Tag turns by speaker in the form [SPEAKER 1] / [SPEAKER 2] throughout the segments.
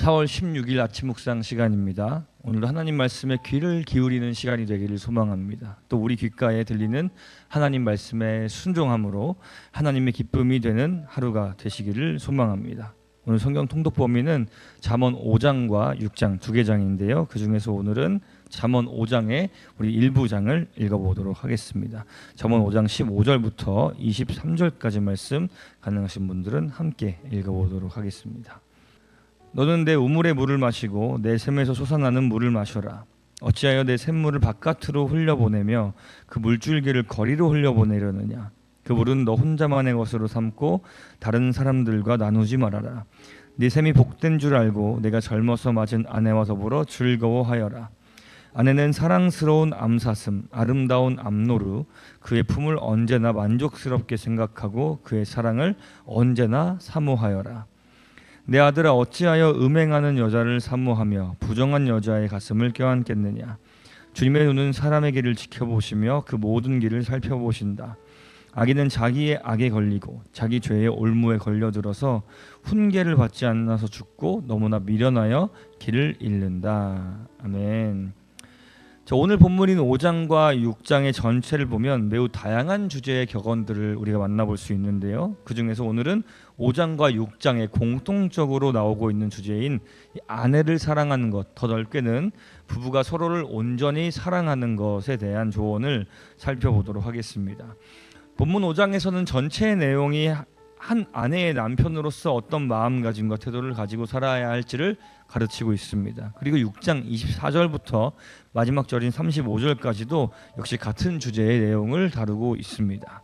[SPEAKER 1] 4월 16일 아침 묵상 시간입니다. 오늘도 하나님 말씀에 귀를 기울이는 시간이 되기를 소망합니다. 또 우리 귓가에 들리는 하나님 말씀의 순종함으로 하나님의 기쁨이 되는 하루가 되시기를 소망합니다. 오늘 성경 통독 범위는 잠언 5장과 6장 두 개 장인데요. 그 중에서 오늘은 잠언 5장의 우리 일부 장을 읽어보도록 하겠습니다. 잠언 5장 15절부터 23절까지 말씀 가능하신 분들은 함께 읽어보도록 하겠습니다. 너는 내 우물의 물을 마시고 내 샘에서 솟아나는 물을 마셔라. 어찌하여 내 샘물을 바깥으로 흘려보내며 그 물줄기를 거리로 흘려보내려느냐. 그 물은 너 혼자만의 것으로 삼고 다른 사람들과 나누지 말아라. 네 샘이 복된 줄 알고 내가 젊어서 맞은 아내와 더불어 즐거워하여라. 아내는 사랑스러운 암사슴, 아름다운 암노루, 그의 품을 언제나 만족스럽게 생각하고 그의 사랑을 언제나 사모하여라. 내 아들아, 어찌하여 음행하는 여자를 사모하며 부정한 여자의 가슴을 껴안겠느냐. 주님의 눈은 사람의 길을 지켜보시며 그 모든 길을 살펴보신다. 악인은 자기의 악에 걸리고 자기 죄의 올무에 걸려들어서 훈계를 받지 않아서 죽고 너무나 미련하여 길을 잃는다. 아멘. 오늘 본문인 5장과 6장의 전체를 보면 매우 다양한 주제의 격언들을 우리가 만나볼 수 있는데요. 그 중에서 오늘은 5장과 6장에 공통적으로 나오고 있는 주제인 아내를 사랑하는 것, 더 넓게는 부부가 서로를 온전히 사랑하는 것에 대한 조언을 살펴보도록 하겠습니다. 본문 5장에서는 전체의 내용이 한 아내의 남편으로서 어떤 마음가짐과 태도를 가지고 살아야 할지를 가르치고 있습니다. 그리고 6장 24절부터 마지막 절인 35절까지도 역시 같은 주제의 내용을 다루고 있습니다.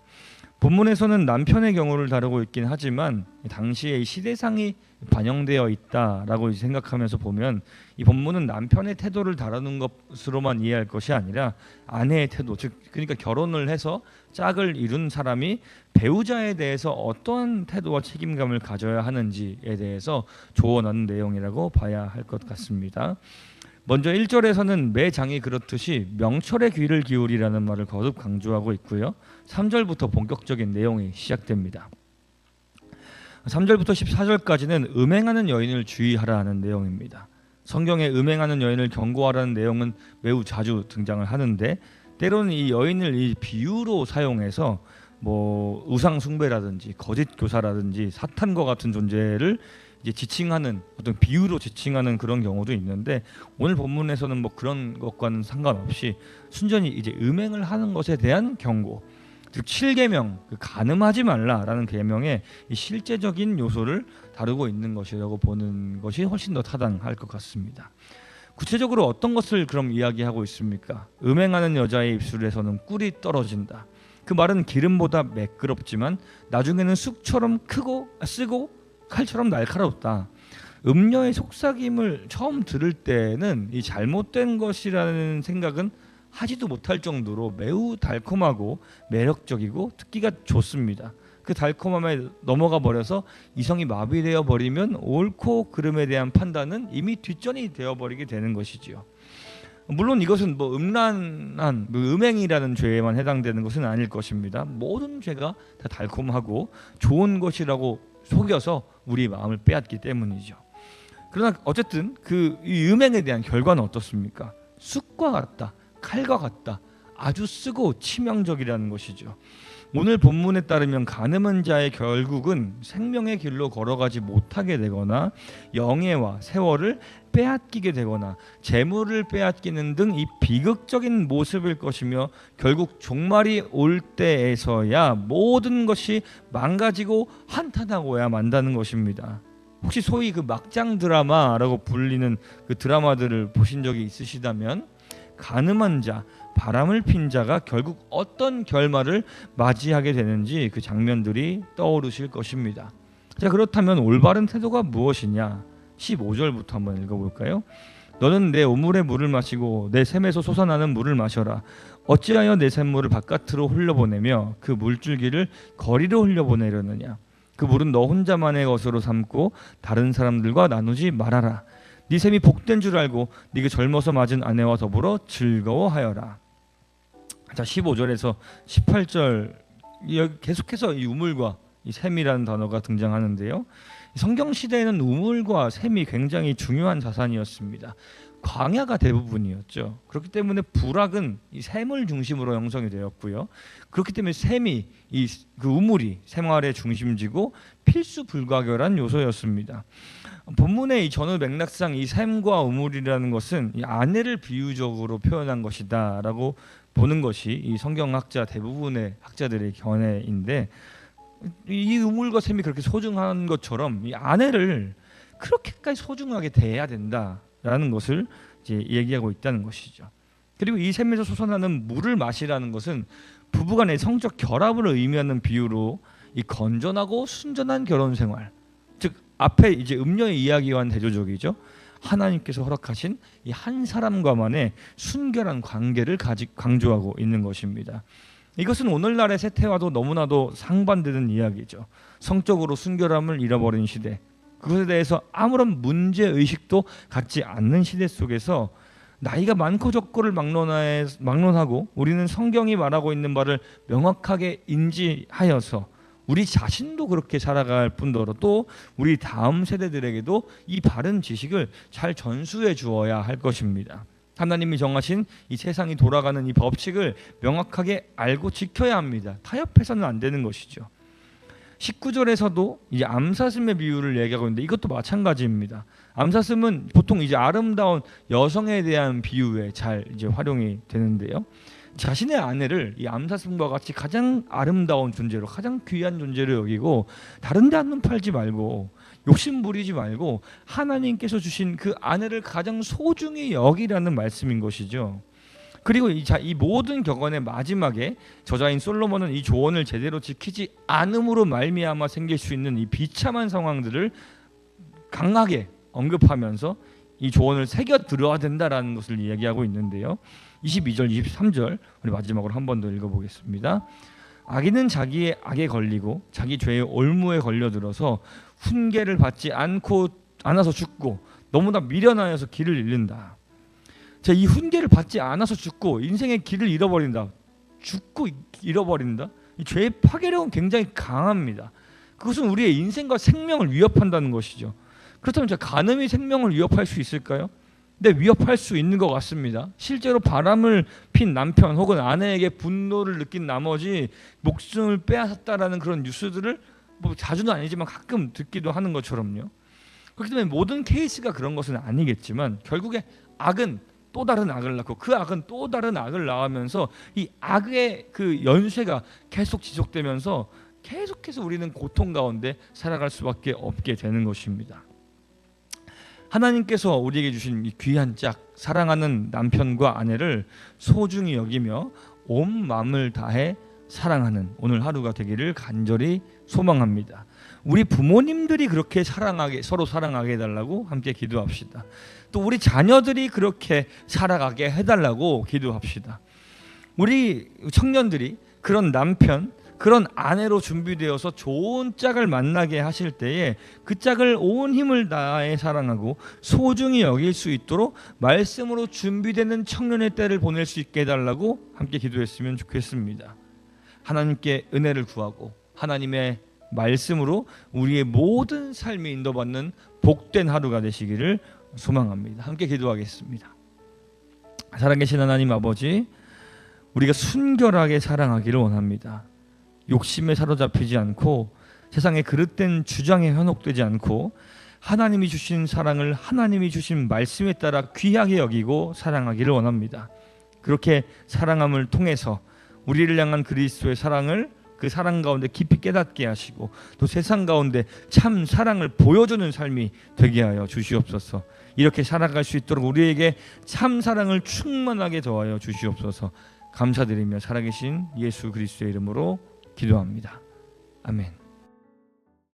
[SPEAKER 1] 본문에서는 남편의 경우를 다루고 있긴 하지만 당시의 이 시대상이 반영되어 있다라고 생각하면서 보면 이 본문은 남편의 태도를 다루는 것으로만 이해할 것이 아니라 아내의 태도, 즉 그러니까 결혼을 해서 짝을 이룬 사람이 배우자에 대해서 어떠한 태도와 책임감을 가져야 하는지에 대해서 조언하는 내용이라고 봐야 할 것 같습니다. 먼저 1절에서는 매 장이 그렇듯이 명철의 귀를 기울이라는 말을 거듭 강조하고 있고요. 3절부터 본격적인 내용이 시작됩니다. 3절부터 14절까지는 음행하는 여인을 주의하라 하는 내용입니다. 성경에 음행하는 여인을 경고하라는 내용은 매우 자주 등장을 하는데 때로는 이 여인을 이 비유로 사용해서 우상 숭배라든지 거짓 교사라든지 사탄과 같은 존재를 이제 지칭하는 어떤 비유로 지칭하는 그런 경우도 있는데 오늘 본문에서는 그런 것과는 상관없이 순전히 이제 음행을 하는 것에 대한 경고, 즉 7계명, 간음하지 말라라는 계명의 이 실제적인 요소를 다루고 있는 것이라고 보는 것이 훨씬 더 타당할 것 같습니다. 구체적으로 어떤 것을 그럼 이야기하고 있습니까? 음행하는 여자의 입술에서는 꿀이 떨어진다. 그 말은 기름보다 매끄럽지만 나중에는 쑥처럼 크고 쓰고 칼처럼 날카롭다. 음녀의 속삭임을 처음 들을 때는 이 잘못된 것이라는 생각은 하지도 못할 정도로 매우 달콤하고 매력적이고 듣기가 좋습니다. 그 달콤함에 넘어가 버려서 이성이 마비되어 버리면 옳고 그름에 대한 판단은 이미 뒷전이 되어 버리게 되는 것이지요. 물론 이것은 음란한 음행이라는 죄에만 해당되는 것은 아닐 것입니다. 모든 죄가 다 달콤하고 좋은 것이라고 속여서 우리 마음을 빼앗기 때문이죠. 그러나 어쨌든 이 음행에 대한 결과는 어떻습니까? 쑥과 같다, 칼과 같다, 아주 쓰고 치명적이라는 것이죠. 오늘 본문에 따르면 간음한 자의 결국은 생명의 길로 걸어가지 못하게 되거나 영예와 세월을 빼앗기게 되거나 재물을 빼앗기는 등 이 비극적인 모습일 것이며 결국 종말이 올 때에서야 모든 것이 망가지고 한탄하고야 만다는 것입니다. 혹시 소위 그 막장 드라마라고 불리는 그 드라마들을 보신 적이 있으시다면 간음한 자, 바람을 핀 자가 결국 어떤 결말을 맞이하게 되는지 그 장면들이 떠오르실 것입니다. 자, 그렇다면 올바른 태도가 무엇이냐? 15절부터 한번 읽어볼까요? 너는 내 우물의 물을 마시고 내 샘에서 솟아나는 물을 마셔라. 어찌하여 내 샘물을 바깥으로 흘려보내며 그 물줄기를 거리로 흘려보내려느냐. 그 물은 너 혼자만의 것으로 삼고 다른 사람들과 나누지 말아라. 네 샘이 복된 줄 알고 네가 젊어서 맞은 아내와 더불어 즐거워하여라. 자, 15절에서 18절 계속해서 이 우물과 이 샘이라는 단어가 등장하는데요. 성경 시대에는 우물과 샘이 굉장히 중요한 자산이었습니다. 광야가 대부분이었죠. 그렇기 때문에 부락은 이 샘을 중심으로 형성이 되었고요. 그렇기 때문에 샘이 그 우물이 생활의 중심지고 필수 불가결한 요소였습니다. 본문의 이 전후 맥락상 이 샘과 우물이라는 것은 이 아내를 비유적으로 표현한 것이다라고 보는 것이 이 성경학자 대부분의 학자들의 견해인데, 이 우물과 샘이 그렇게 소중한 것처럼 이 아내를 그렇게까지 소중하게 대해야 된다라는 것을 이제 얘기하고 있다는 것이죠. 그리고 이 샘에서 솟아나는 물을 마시라는 것은 부부간의 성적 결합을 의미하는 비유로 이 건전하고 순전한 결혼 생활, 즉 앞에 이제 음녀의 이야기와는 대조적이죠. 하나님께서 허락하신 이 한 사람과만의 순결한 관계를 강조하고 있는 것입니다. 이것은 오늘날의 세태와도 너무나도 상반되는 이야기죠. 성적으로 순결함을 잃어버린 시대, 그것에 대해서 아무런 문제의식도 갖지 않는 시대 속에서 나이가 많고 적고를 막론하고 우리는 성경이 말하고 있는 바를 명확하게 인지하여서 우리 자신도 그렇게 살아갈 뿐더러 또 우리 다음 세대들에게도 이 바른 지식을 잘 전수해 주어야 할 것입니다. 하나님이 정하신 이 세상이 돌아가는 이 법칙을 명확하게 알고 지켜야 합니다. 타협해서는 안 되는 것이죠. 19절에서도 이제 암사슴의 비유를 얘기하고 있는데 이것도 마찬가지입니다. 암사슴은 보통 이제 아름다운 여성에 대한 비유에 잘 이제 활용이 되는데요. 자신의 아내를 이 암사슴과 같이 가장 아름다운 존재로, 가장 귀한 존재로 여기고 다른 데 한눈 팔지 말고 욕심 부리지 말고 하나님께서 주신 그 아내를 가장 소중히 여기라는 말씀인 것이죠. 그리고 이 모든 격언의 마지막에 저자인 솔로몬은 이 조언을 제대로 지키지 않음으로 말미암아 생길 수 있는 이 비참한 상황들을 강하게 언급하면서 이 조언을 새겨 들어야 된다라는 것을 이야기하고 있는데요. 22절, 23절 우리 마지막으로 한 번 더 읽어보겠습니다. 악인은 자기의 악에 걸리고 자기 죄의 올무에 걸려들어서 훈계를 받지 않아서 죽고 너무나 미련하여서 길을 잃는다. 자, 이 훈계를 받지 않아서 죽고 인생의 길을 잃어버린다. 죽고 잃어버린다. 이 죄의 파괴력은 굉장히 강합니다. 그것은 우리의 인생과 생명을 위협한다는 것이죠. 그렇다면 간음이 생명을 위협할 수 있을까요? 네, 위협할 수 있는 것 같습니다. 실제로 바람을 핀 남편 혹은 아내에게 분노를 느낀 나머지 목숨을 빼앗았다라는 그런 뉴스들을 뭐 자주는 아니지만 가끔 듣기도 하는 것처럼요. 그렇기 때문에 모든 케이스가 그런 것은 아니겠지만 결국에 악은 또 다른 악을 낳고 그 악은 또 다른 악을 낳으면서 이 악의 그 연쇄가 계속 지속되면서 계속해서 우리는 고통 가운데 살아갈 수밖에 없게 되는 것입니다. 하나님께서 우리에게 주신 이 귀한 짝, 사랑하는 남편과 아내를 소중히 여기며 온 마음을 다해 사랑하는 오늘 하루가 되기를 간절히 소망합니다. 우리 부모님들이 그렇게 서로 사랑하게 해달라고 함께 기도합시다. 또 우리 자녀들이 그렇게 살아가게 해달라고 기도합시다. 우리 청년들이 그런 남편, 그런 아내로 준비되어서 좋은 짝을 만나게 하실 때에 그 짝을 온 힘을 다해 사랑하고 소중히 여길 수 있도록 말씀으로 준비되는 청년의 때를 보낼 수 있게 해달라고 함께 기도했으면 좋겠습니다. 하나님께 은혜를 구하고 하나님의 말씀으로 우리의 모든 삶이 인도받는 복된 하루가 되시기를 소망합니다. 함께 기도하겠습니다. 살아계신 하나님 아버지, 우리가 순결하게 사랑하기를 원합니다. 욕심에 사로잡히지 않고 세상의 그릇된 주장에 현혹되지 않고 하나님이 주신 사랑을 하나님이 주신 말씀에 따라 귀하게 여기고 사랑하기를 원합니다. 그렇게 사랑함을 통해서 우리를 향한 그리스도의 사랑을 그 사랑 가운데 깊이 깨닫게 하시고 또 세상 가운데 참 사랑을 보여주는 삶이 되게 하여 주시옵소서. 이렇게 살아갈 수 있도록 우리에게 참 사랑을 충만하게 더하여 주시옵소서. 감사드리며 살아계신 예수 그리스도의 이름으로 기도합니다. 아멘.